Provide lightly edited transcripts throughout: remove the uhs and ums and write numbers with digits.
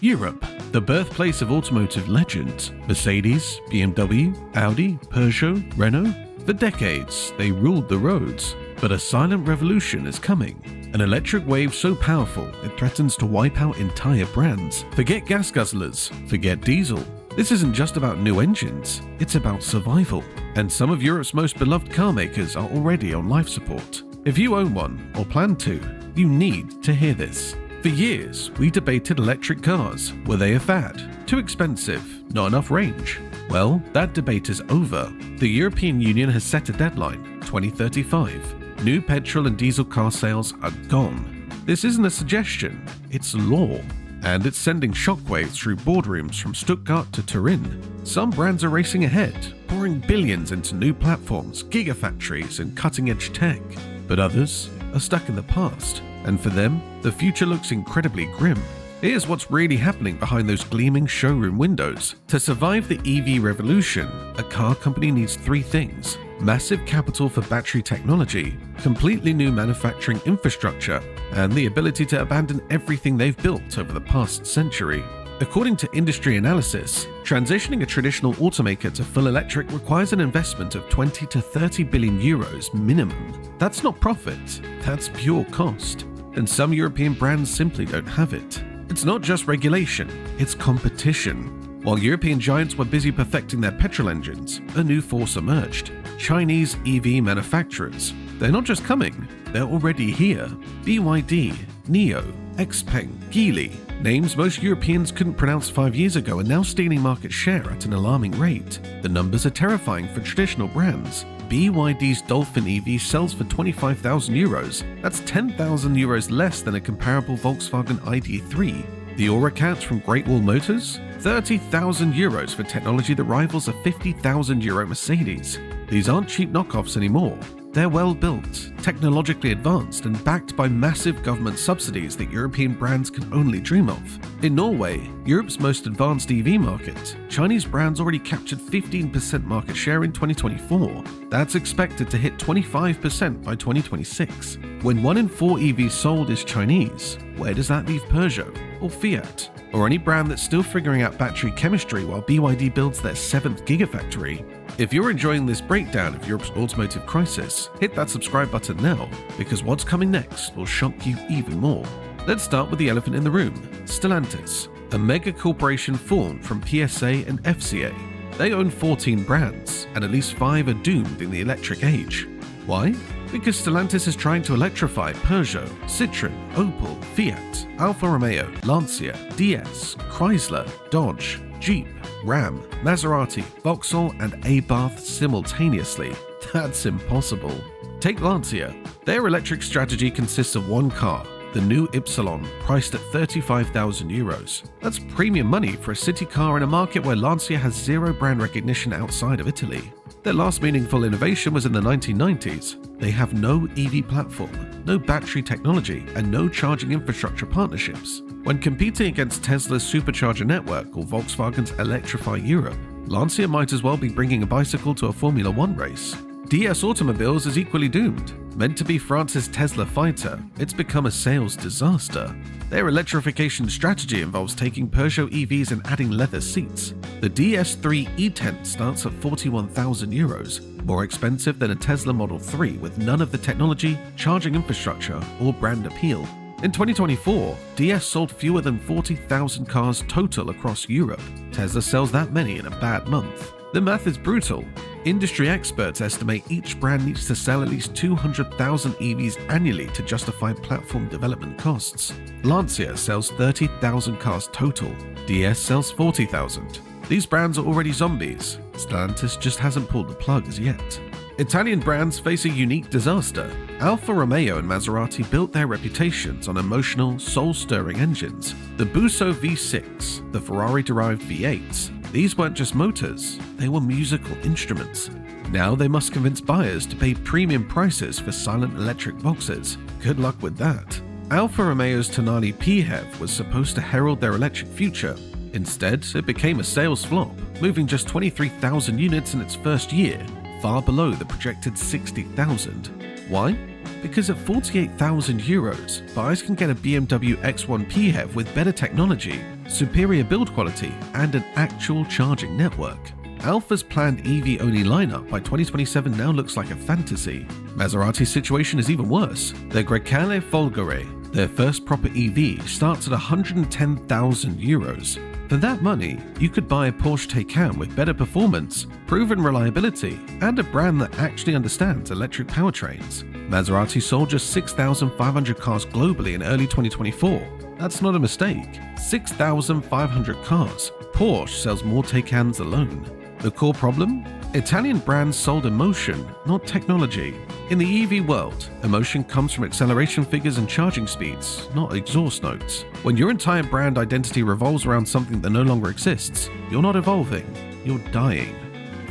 Europe, the birthplace of automotive legends. Mercedes, BMW, Audi, Peugeot, Renault. For decades, they ruled the roads. But a silent revolution is coming. An electric wave so powerful it threatens to wipe out entire brands. Forget gas guzzlers, forget diesel. This isn't just about new engines, it's about survival. And some of Europe's most beloved car makers are already on life support. If you own one or plan to, you need to hear this. For years, we debated electric cars. Were they a fad? Too expensive? Not enough range? Well, that debate is over. The European Union has set a deadline, 2035. New petrol and diesel car sales are gone. This isn't a suggestion, it's law. And it's sending shockwaves through boardrooms from Stuttgart to Turin. Some brands are racing ahead, pouring billions into new platforms, gigafactories, and cutting-edge tech. But others are stuck in the past. And for them, the future looks incredibly grim. Here's what's really happening behind those gleaming showroom windows. To survive the EV revolution, a car company needs three things: massive capital for battery technology, completely new manufacturing infrastructure, and the ability to abandon everything they've built over the past century. According to industry analysis, transitioning a traditional automaker to full electric requires an investment of 20 to 30 billion euros minimum. That's not profit, that's pure cost. And some European brands simply don't have it. It's not just regulation, it's competition. While European giants were busy perfecting their petrol engines, a new force emerged: Chinese EV manufacturers. They're not just coming, they're already here. BYD, NIO, Xpeng, Geely, names most Europeans couldn't pronounce 5 years ago, are now stealing market share at an alarming rate. The numbers are terrifying for traditional brands. BYD's Dolphin EV sells for 25,000 euros. That's 10,000 euros less than a comparable Volkswagen ID.3. The Ora Cat from Great Wall Motors? 30,000 euros for technology that rivals a 50,000 euro Mercedes. These aren't cheap knockoffs anymore. They're well built, technologically advanced, and backed by massive government subsidies that European brands can only dream of. In Norway, Europe's most advanced EV market, Chinese brands already captured 15% market share in 2024. That's expected to hit 25% by 2026. When 1 in 4 EVs sold is Chinese, where does that leave Peugeot, or Fiat, or any brand that's still figuring out battery chemistry while BYD builds their 7th gigafactory? If you're enjoying this breakdown of Europe's automotive crisis, hit that subscribe button now, because what's coming next will shock you even more. Let's start with the elephant in the room: Stellantis, a mega corporation formed from PSA and FCA. They own 14 brands, and at least 5 are doomed in the electric age. Why? Because Stellantis is trying to electrify Peugeot, Citroën, Opel, Fiat, Alfa Romeo, Lancia, DS, Chrysler, Dodge, Jeep, Ram, Maserati, Vauxhall, and Abarth simultaneously. That's impossible. Take Lancia. Their electric strategy consists of one car, the new Ypsilon, priced at 35,000 euros. That's premium money for a city car in a market where Lancia has zero brand recognition outside of Italy. Their last meaningful innovation was in the 1990s. They have no EV platform, no battery technology, and no charging infrastructure partnerships. When competing against Tesla's supercharger network or Volkswagen's Electrify Europe, Lancia might as well be bringing a bicycle to a Formula 1 race. DS Automobiles is equally doomed. Meant to be France's Tesla fighter, it's become a sales disaster. Their electrification strategy involves taking Peugeot EVs and adding leather seats. The DS3 E-Tent starts at 41,000 euros, more expensive than a Tesla Model 3 with none of the technology, charging infrastructure, or brand appeal. In 2024, DS sold fewer than 40,000 cars total across Europe. Tesla sells that many in a bad month. The math is brutal. Industry experts estimate each brand needs to sell at least 200,000 EVs annually to justify platform development costs. Lancia sells 30,000 cars total. DS sells 40,000. These brands are already zombies. Stellantis just hasn't pulled the plug as yet. Italian brands face a unique disaster. Alfa Romeo and Maserati built their reputations on emotional, soul-stirring engines. The Busso V6, the Ferrari-derived V8s, these weren't just motors, they were musical instruments. Now they must convince buyers to pay premium prices for silent electric boxes. Good luck with that. Alfa Romeo's Tonale PHEV was supposed to herald their electric future. Instead, it became a sales flop, moving just 23,000 units in its first year, far below the projected 60,000. Why? Because at 48,000 euros, buyers can get a BMW X1 PHEV with better technology, superior build quality, and an actual charging network. Alfa's planned EV-only lineup by 2027 now looks like a fantasy. Maserati's situation is even worse. Their Grecale Folgore, their first proper EV, starts at €110,000. For that money, you could buy a Porsche Taycan with better performance, proven reliability, and a brand that actually understands electric powertrains. Maserati sold just 6,500 cars globally in early 2024. That's not a mistake. 6,500 cars. Porsche sells more Taycans alone. The core problem? Italian brands sold emotion, not technology. In the EV world, emotion comes from acceleration figures and charging speeds, not exhaust notes. When your entire brand identity revolves around something that no longer exists, you're not evolving, you're dying.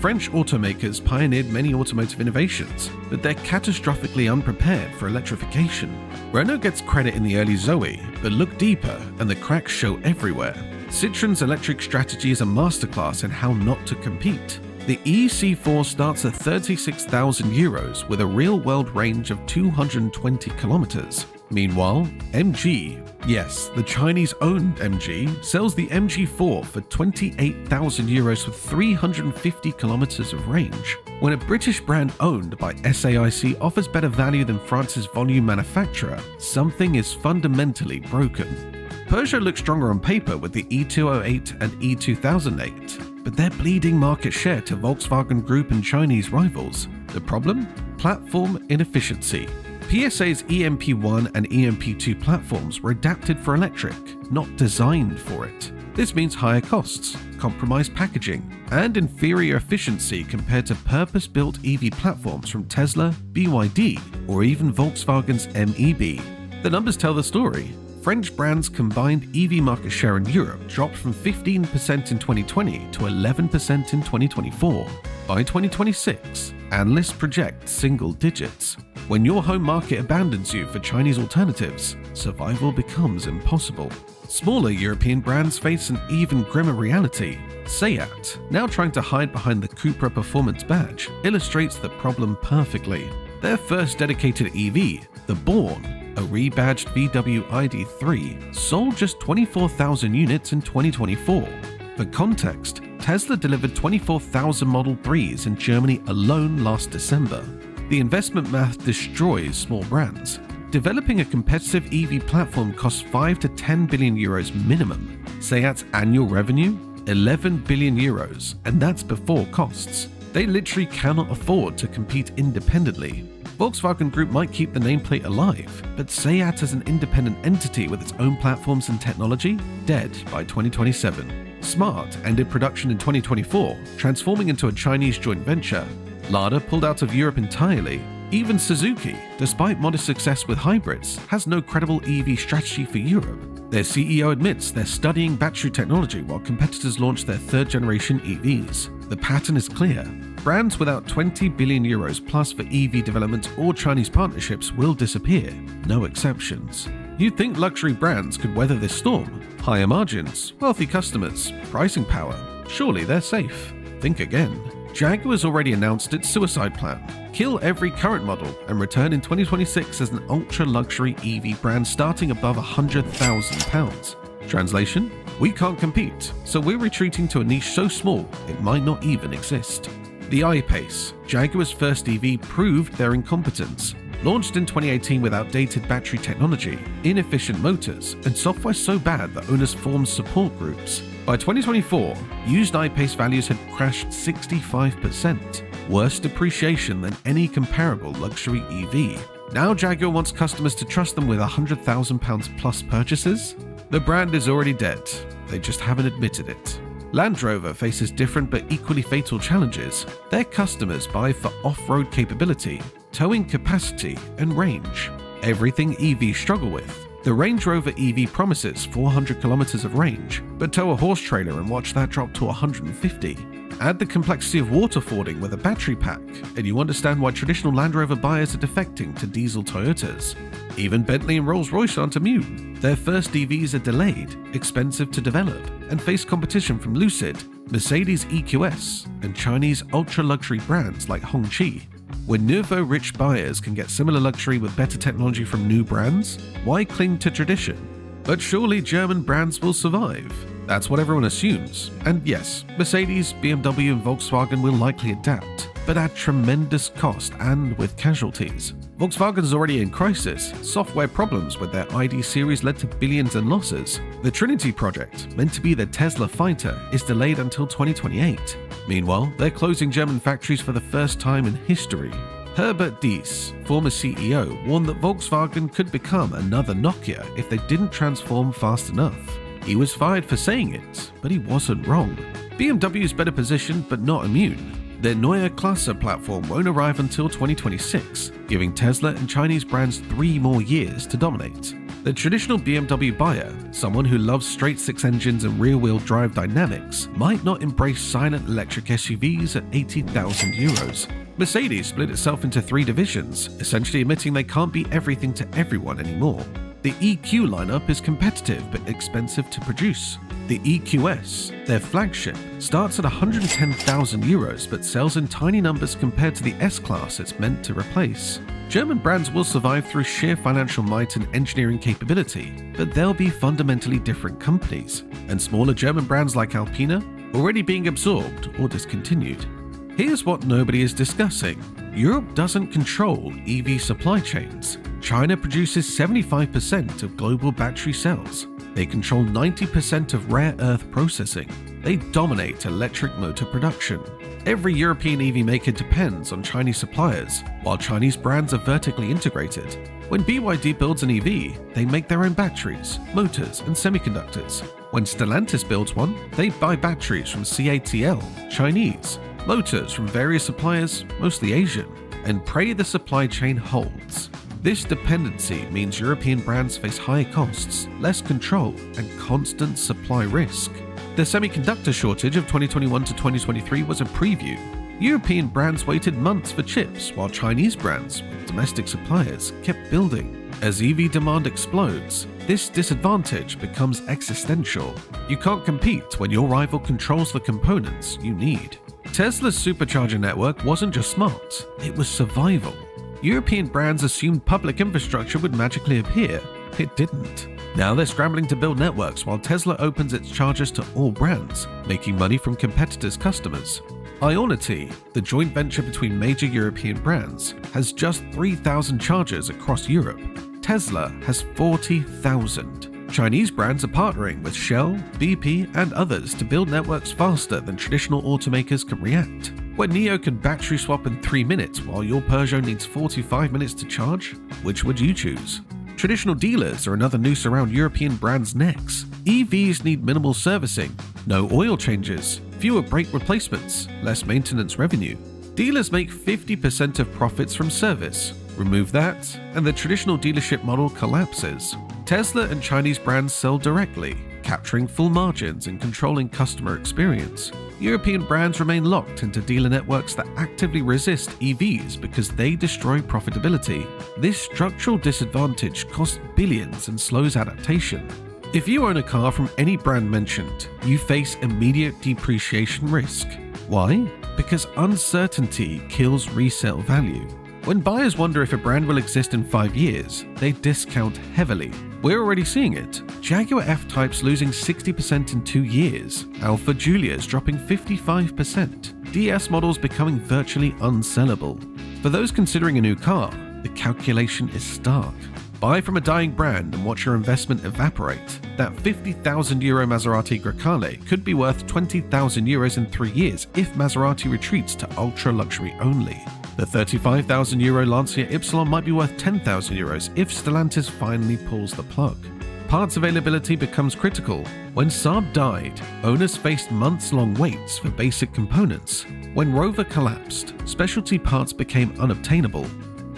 French automakers pioneered many automotive innovations, but they're catastrophically unprepared for electrification. Renault gets credit in the early Zoe, but look deeper and the cracks show everywhere. Citroen's electric strategy is a masterclass in how not to compete. The EC4 starts at €36,000 with a real-world range of 220 kilometers. Meanwhile, MG, yes, the Chinese-owned MG, sells the MG4 for €28,000 with 350 kilometers of range. When a British brand owned by SAIC offers better value than France's volume manufacturer, something is fundamentally broken. Peugeot looks stronger on paper with the E208 and E2008, but they're bleeding market share to Volkswagen Group and Chinese rivals. The problem? Platform inefficiency. PSA's EMP1 and EMP2 platforms were adapted for electric, not designed for it. This means higher costs, compromised packaging, and inferior efficiency compared to purpose-built EV platforms from Tesla, BYD, or even Volkswagen's MEB. The numbers tell the story. French brands' combined EV market share in Europe dropped from 15% in 2020 to 11% in 2024. By 2026, analysts project single digits. When your home market abandons you for Chinese alternatives, survival becomes impossible. Smaller European brands face an even grimmer reality. Seat, now trying to hide behind the Cupra Performance badge, illustrates the problem perfectly. Their first dedicated EV, the Born, a rebadged VW ID.3, sold just 24,000 units in 2024. For context, Tesla delivered 24,000 Model 3s in Germany alone last December. The investment math destroys small brands. Developing a competitive EV platform costs 5 to 10 billion euros minimum. Seat's annual revenue? 11 billion euros, and that's before costs. They literally cannot afford to compete independently. Volkswagen Group might keep the nameplate alive, but Seat as an independent entity with its own platforms and technology? Dead by 2027. Smart ended production in 2024, transforming into a Chinese joint venture. Lada pulled out of Europe entirely. Even Suzuki, despite modest success with hybrids, has no credible EV strategy for Europe. Their CEO admits they're studying battery technology while competitors launch their third-generation EVs. The pattern is clear. Brands without 20 billion euros plus for EV development or Chinese partnerships will disappear, no exceptions. You'd think luxury brands could weather this storm. Higher margins, wealthy customers, pricing power. Surely they're safe. Think again. Jaguar's already announced its suicide plan. Kill every current model and return in 2026 as an ultra-luxury EV brand starting above £100,000. Translation? We can't compete, so we're retreating to a niche so small it might not even exist. The I-Pace, Jaguar's first EV, proved their incompetence. Launched in 2018 with outdated battery technology, inefficient motors, and software so bad that owners formed support groups. By 2024, used I-Pace values had crashed 65%, worse depreciation than any comparable luxury EV. Now Jaguar wants customers to trust them with £100,000 plus purchases? The brand is already dead, they just haven't admitted it. Land Rover faces different but equally fatal challenges. Their customers buy for off-road capability, towing capacity, and range. Everything EVs struggle with. The Range Rover EV promises 400 kilometers of range, but tow a horse trailer and watch that drop to 150. Add the complexity of water fording with a battery pack, and you understand why traditional Land Rover buyers are defecting to diesel Toyotas. Even Bentley and Rolls-Royce aren't immune. Their first EVs are delayed, expensive to develop, and face competition from Lucid, Mercedes EQS, and Chinese ultra-luxury brands like Hongqi. When nouveau-rich buyers can get similar luxury with better technology from new brands, why cling to tradition? But surely German brands will survive. That's what everyone assumes. And yes, Mercedes, BMW and Volkswagen will likely adapt, but at tremendous cost and with casualties. Volkswagen is already in crisis. Software problems with their ID series led to billions in losses. The Trinity project, meant to be the Tesla fighter, is delayed until 2028. Meanwhile, they're closing German factories for the first time in history. Herbert Diess, former CEO, warned that Volkswagen could become another Nokia if they didn't transform fast enough. He was fired for saying it, but he wasn't wrong. BMW is better positioned but not immune. Their Neue Klasse platform won't arrive until 2026, giving Tesla and Chinese brands 3 more years to dominate. The traditional BMW buyer, someone who loves straight-six engines and rear-wheel drive dynamics, might not embrace silent electric SUVs at €80,000. Mercedes split itself into 3 divisions, essentially admitting they can't be everything to everyone anymore. The EQ lineup is competitive but expensive to produce. The EQS, their flagship, starts at €110,000 but sells in tiny numbers compared to the S-Class it's meant to replace. German brands will survive through sheer financial might and engineering capability, but they'll be fundamentally different companies, and smaller German brands like Alpina already being absorbed or discontinued. Here's what nobody is discussing. Europe doesn't control EV supply chains. China produces 75% of global battery cells. They control 90% of rare earth processing. They dominate electric motor production. Every European EV maker depends on Chinese suppliers, while Chinese brands are vertically integrated. When BYD builds an EV, they make their own batteries, motors, and semiconductors. When Stellantis builds one, they buy batteries from CATL, Chinese, motors from various suppliers, mostly Asian, and pray the supply chain holds. This dependency means European brands face higher costs, less control, and constant supply risk. The semiconductor shortage of 2021 to 2023 was a preview. European brands waited months for chips, while Chinese brands, with domestic suppliers, kept building. As EV demand explodes, this disadvantage becomes existential. You can't compete when your rival controls the components you need. Tesla's supercharger network wasn't just smart, it was survival. European brands assumed public infrastructure would magically appear. It didn't. Now they're scrambling to build networks while Tesla opens its chargers to all brands, making money from competitors' customers. Ionity, the joint venture between major European brands, has just 3,000 chargers across Europe. Tesla has 40,000. Chinese brands are partnering with Shell, BP, and others to build networks faster than traditional automakers can react. When NIO can battery swap in 3 minutes while your Peugeot needs 45 minutes to charge, which would you choose? Traditional dealers are another noose around European brands' necks. EVs need minimal servicing, no oil changes, fewer brake replacements, less maintenance revenue. Dealers make 50% of profits from service. Remove that, and the traditional dealership model collapses. Tesla and Chinese brands sell directly, capturing full margins and controlling customer experience. European brands remain locked into dealer networks that actively resist EVs because they destroy profitability. This structural disadvantage costs billions and slows adaptation. If you own a car from any brand mentioned, you face immediate depreciation risk. Why? Because uncertainty kills resale value. When buyers wonder if a brand will exist in 5 years, they discount heavily. We're already seeing it. Jaguar F-Type's losing 60% in 2 years. Alfa Giulia's dropping 55%. DS models becoming virtually unsellable. For those considering a new car, the calculation is stark. Buy from a dying brand and watch your investment evaporate. That €50,000 Maserati Grecale could be worth €20,000 in 3 years if Maserati retreats to ultra-luxury only. The €35,000 Lancia Ypsilon might be worth €10,000 if Stellantis finally pulls the plug. Parts availability becomes critical. When Saab died, owners faced months-long waits for basic components. When Rover collapsed, specialty parts became unobtainable.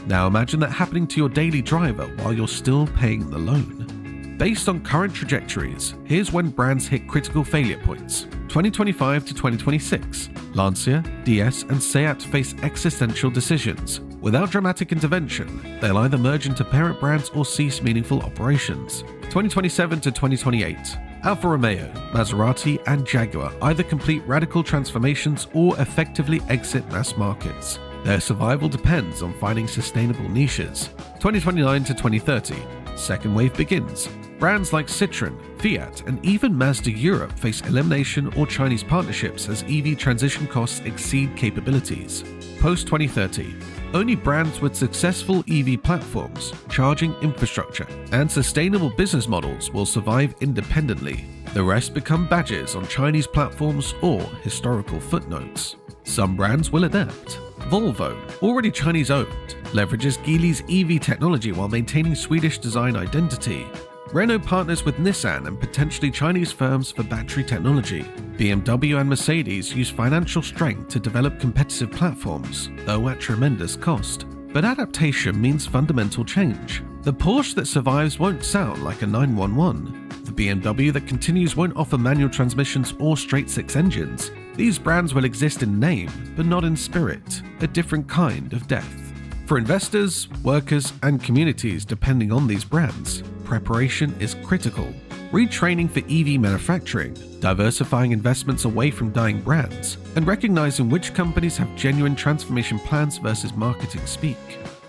Now imagine that happening to your daily driver while you're still paying the loan. Based on current trajectories, here's when brands hit critical failure points. 2025 to 2026, Lancia, DS, and Seat face existential decisions. Without dramatic intervention, they'll either merge into parent brands or cease meaningful operations. 2027 to 2028, Alfa Romeo, Maserati, and Jaguar either complete radical transformations or effectively exit mass markets. Their survival depends on finding sustainable niches. 2029 to 2030, second wave begins. Brands like Citroën, Fiat, and even Mazda Europe face elimination or Chinese partnerships as EV transition costs exceed capabilities. Post-2030, only brands with successful EV platforms, charging infrastructure, and sustainable business models will survive independently. The rest become badges on Chinese platforms or historical footnotes. Some brands will adapt. Volvo, already Chinese-owned, leverages Geely's EV technology while maintaining Swedish design identity. Renault partners with Nissan and potentially Chinese firms for battery technology. BMW and Mercedes use financial strength to develop competitive platforms, though at tremendous cost. But adaptation means fundamental change. The Porsche that survives won't sound like a 911. The BMW that continues won't offer manual transmissions or straight-six engines. These brands will exist in name, but not in spirit, a different kind of death. For investors, workers, and communities depending on these brands, preparation is critical. Retraining for EV manufacturing, diversifying investments away from dying brands, and recognizing which companies have genuine transformation plans versus marketing speak.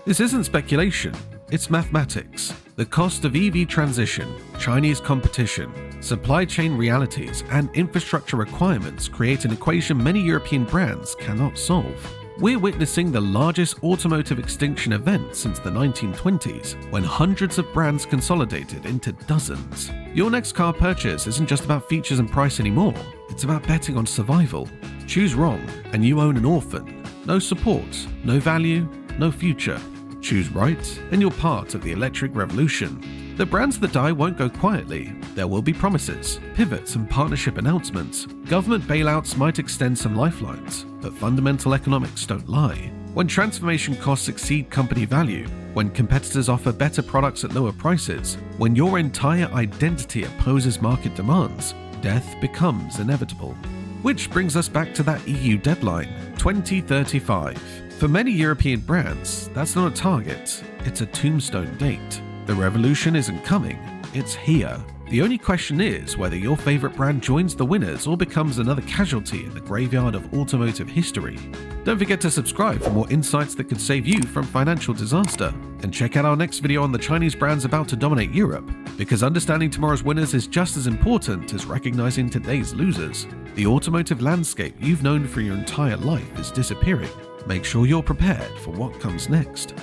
This isn't speculation, it's mathematics. The cost of EV transition, Chinese competition, supply chain realities, and infrastructure requirements create an equation many European brands cannot solve. We're witnessing the largest automotive extinction event since the 1920s, when hundreds of brands consolidated into dozens. Your next car purchase isn't just about features and price anymore, it's about betting on survival. Choose wrong, and you own an orphan. No support, no value, no future. Choose right, and you're part of the electric revolution. The brands that die won't go quietly. There will be promises, pivots, and partnership announcements. Government bailouts might extend some lifelines, but fundamental economics don't lie. When transformation costs exceed company value, when competitors offer better products at lower prices, when your entire identity opposes market demands, death becomes inevitable. Which brings us back to that EU deadline, 2035. For many European brands, that's not a target, it's a tombstone date. The revolution isn't coming, it's here. The only question is whether your favorite brand joins the winners or becomes another casualty in the graveyard of automotive history. Don't forget to subscribe for more insights that could save you from financial disaster. And check out our next video on the Chinese brands about to dominate Europe, because understanding tomorrow's winners is just as important as recognizing today's losers. The automotive landscape you've known for your entire life is disappearing. Make sure you're prepared for what comes next.